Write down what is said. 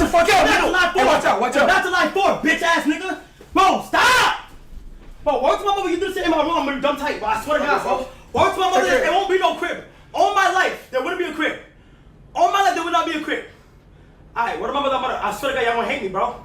the fuck out, nigga. Hey, watch out, watch out. Not July 4th, bitch ass nigga. Bro, stop. Bro, word to my mother, you do the same in my room, I'm gonna be dumb tight, bro. I swear to God, bro. Word to my mother, there won't be no crib. All my life, there wouldn't be a crib. All my life, there would not be a crib. Alright, word to my mother, I swear to God, y'all gonna hate me, bro.